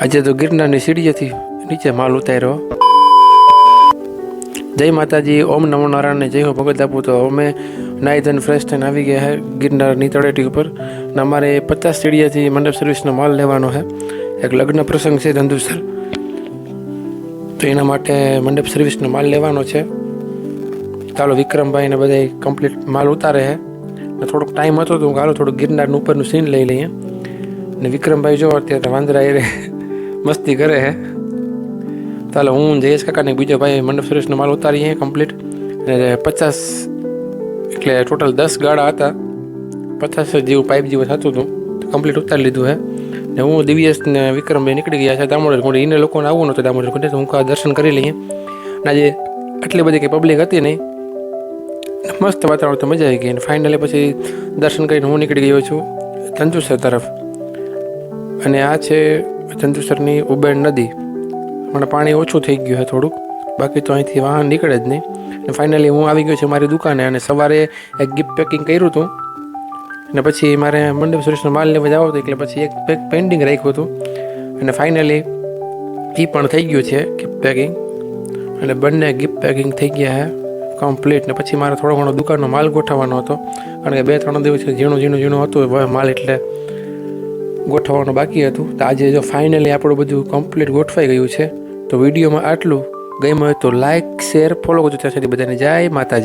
આજે તો ગિરનારની સીડીએથી નીચે માલ ઉતાર્યો. જય માતાજી, ઓમ નમો નારાયણ, જય હો ભગત આપું. તો અમે નાહી ધોઈને ફ્રેશ થઈને આવી ગયા છે ગિરનારની તળેટી ઉપર. ને અમારે 50 સીડીએથી મંડપ સર્વિસનો માલ લેવાનો છે. એક લગ્ન પ્રસંગ છે ધંધુસર, તો એના માટે મંડપ સર્વિસનો માલ લેવાનો છે. ચાલો વિક્રમભાઈ ને બધા કમ્પ્લીટ માલ ઉતારે છે. ને થોડોક ટાઈમ હતો તો ચાલો થોડુંક ગિરનારનું ઉપરનું સીન લઈ લઈએ. ને વિક્રમભાઈ જો અત્યારે વાંદરા એ મસ્તી કરે છે. ચાલો હું જયેશ કાકાને બીજો ભાઈ મંડપ સર્વિસનો માલ ઉતારીએ કમ્પ્લીટ. અને 50 એટલે ટોટલ 10 ગાળા હતા. 50 જેવું પાઇપ જેવું થતું હતું, તો કમ્પ્લીટ ઉતારી લીધું છે. ને હું દિવ્યેશ ને વિક્રમભાઈ નીકળી ગયા છે દામોદર કોડી. એને લોકોને આવવું નહોતું દામોદર કોડી, તો હું કહા દર્શન કરી લઈએ. આજે આટલી બધી કંઈ પબ્લિક હતી નહીં, મસ્ત વાતાવરણ, તો મજા આવી ગઈ. અને ફાઇનલી પછી દર્શન કરીને હું નીકળી ગયો છું ધંધુસર તરફ. અને આ છે ધંધુસરની ઉબેણ નદી. મને પાણી ઓછું થઈ ગયું છે થોડુંક, બાકી તો અહીંથી વાહન નીકળે જ નહીં. અને ફાઇનલી હું આવી ગયો છું મારી દુકાને. અને સવારે એક ગિફ્ટ પેકિંગ કર્યું હતું, અને પછી મારે મંડપ સર્વિસનો માલ લેવા જવો હતો, એટલે પછી એક પેક પેન્ડિંગ રાખ્યું હતું. અને ફાઇનલી એ પણ થઈ ગયું છે ગિફ્ટ પેકિંગ. અને બંને ગિફ્ટ પેકિંગ થઈ ગયા છે કમ્પ્લીટ. ને પછી મારે થોડો ઘણો દુકાનનો માલ ગોઠવવાનો હતો, કારણ કે 2-3 દિવસ ઝીણું હતું માલ, એટલે ગોઠવવાનું બાકી હતું. તો આજે જો ફાઇનલી આપણું બધું કમ્પ્લીટ ગોઠવાઈ ગયું છે. તો વિડીયોમાં આટલું. ગમ્યું હોય તો લાઇક, શેર, ફોલો કરજો. ત્યાં સુધી બધાને જય માતાજી.